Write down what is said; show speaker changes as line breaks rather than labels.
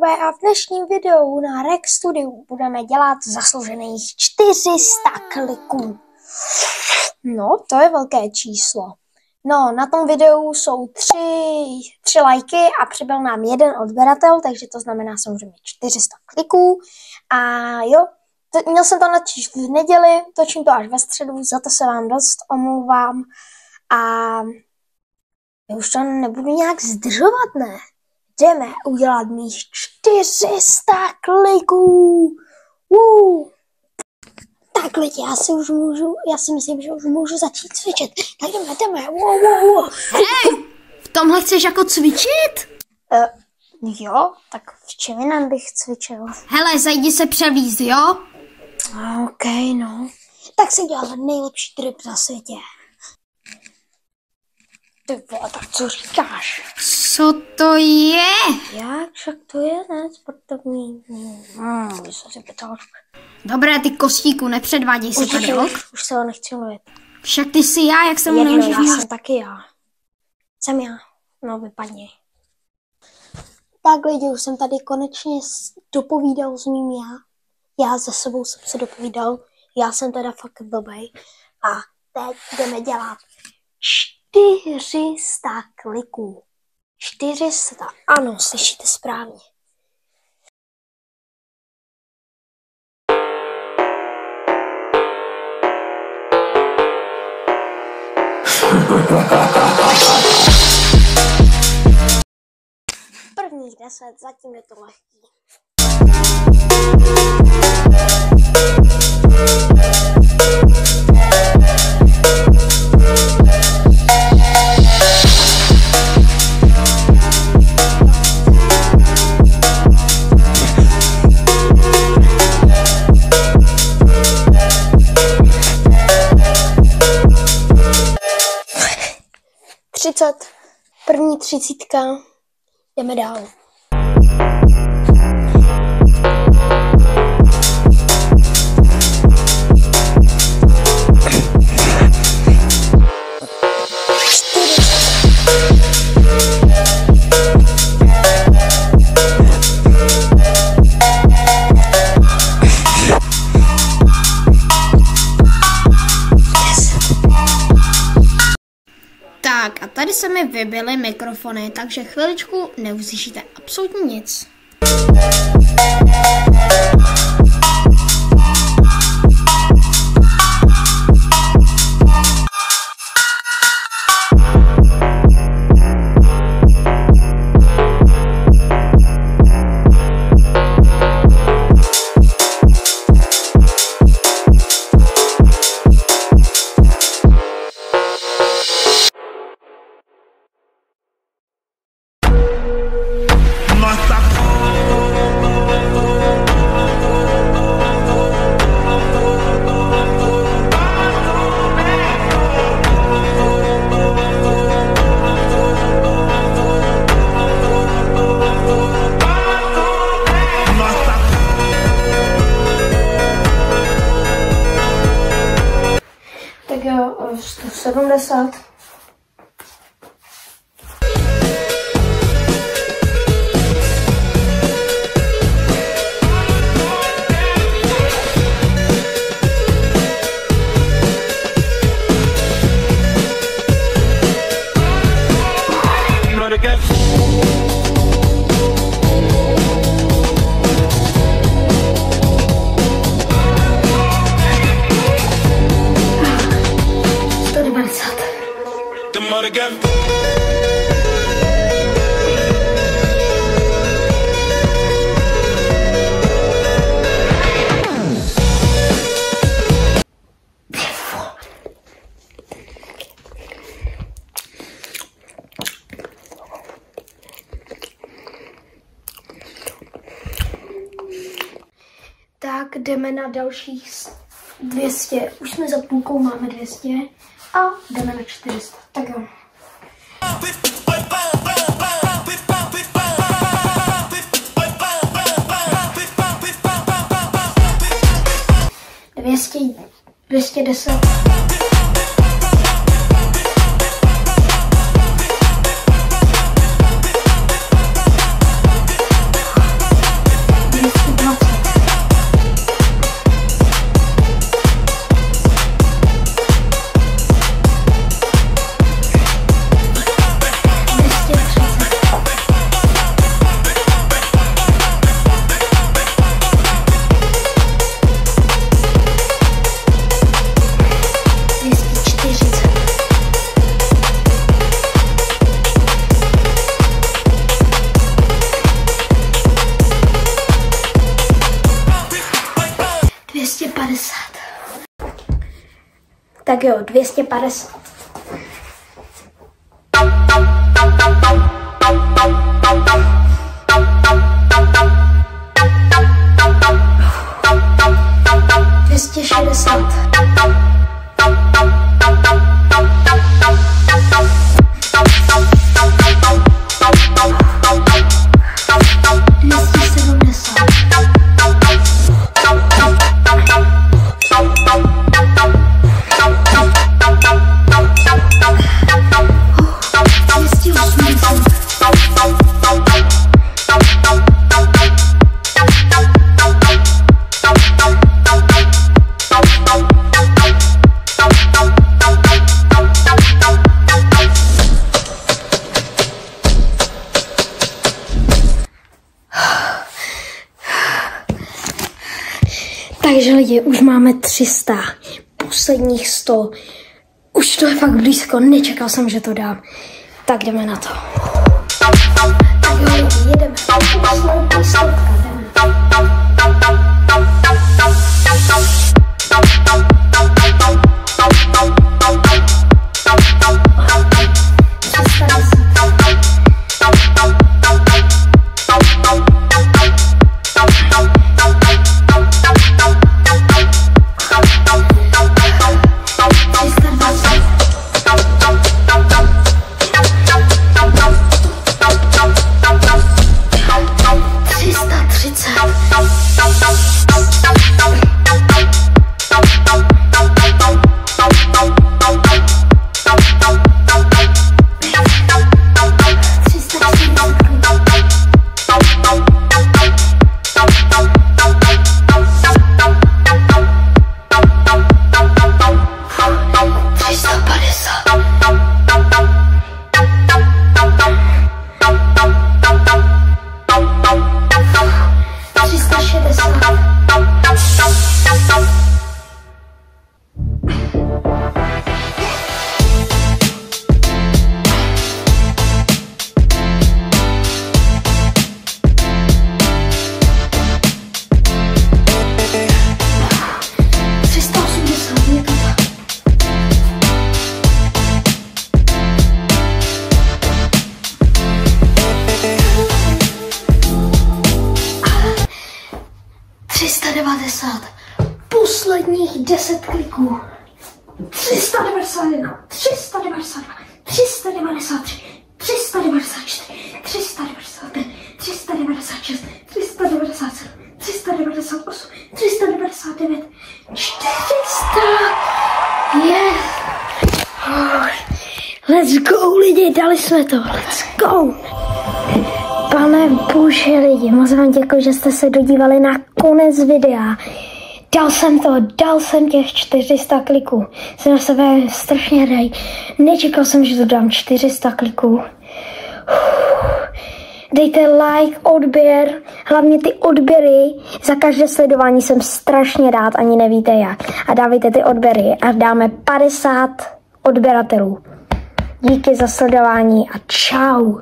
kolegové, a v dnešním videu na Rex Studiu budeme dělat zasloužených 400 kliků. No, to je velké číslo. No, na tom videu jsou tři lajky a přibyl nám jeden odběratel, takže to znamená samozřejmě 400 kliků. A jo, měl jsem to natočit v neděli, točím to až ve středu, za to se vám dost omlouvám. A já už to nebudu nějak zdržovat, ne? Jdeme udělat mých 400 kliků. Tak lidi, já si myslím, že už můžu začít cvičit. Tak jdeme.
Hej, v tomhle chceš jako cvičit?
Jo, tak v čem jiném bych cvičil?
Hele, zajdi se převízt, jo?
OK, no. Tak si dělal nejlepší trip na světě. Ty vole, tak co říkáš?
Co to je?
Jak? Však to je, ne? Sportovní. Jsem si ptal.
Dobré, ty kostíku, nepředváděj se tady, ok?
Už se ho nechci mluvit.
Však ty jsi já, jak se mu nemůžeš
já
mluvit?
jsem taky já. Jsem já. No, vypadni. Tak lidi, už jsem tady konečně dopovídal s mým já. Já za sebou jsem se dopovídal. Já jsem teda fakt blbej. A teď jdeme dělat 400 kliků. 400. Ano, slyšíte správně. Prvních 10, zatím je to lehký. První 30. Jdeme dál.
Tak a tady se mi vybily mikrofony, takže chviličku neuslyšíte absolutně nic.
Tak jo, 170. Tak jdeme na dalších 200. Už jsme za půlkou, máme 200 a jdeme na 400. Tak jo. Dvěstě 210. 250. Tak jo, 250. Takže lidi, už máme 300, posledních 100, už to je fakt blízko, nečekal jsem, že to dám, tak jdeme na to. Tak jo lidi, jedeme, poslední 100, jdeme. Posledních 10 kliků. 391, 392, 393, 394, 395, 396, 397, 398, 399, 400. Yes. Let's go lidi, dali jsme to. Let's go. Pane bože lidi, moc vám děkuji, že jste se dodívali na konec videa. Dal jsem těch 400 kliků. Jsem na sebe strašně hrdý. Nečekal jsem, že to dám 400 kliků. Dejte like, odběr, hlavně ty odběry. Za každé sledování jsem strašně rád, ani nevíte jak. A dávejte ty odběry a dáme 50 odběratelů. Díky za sledování a čau.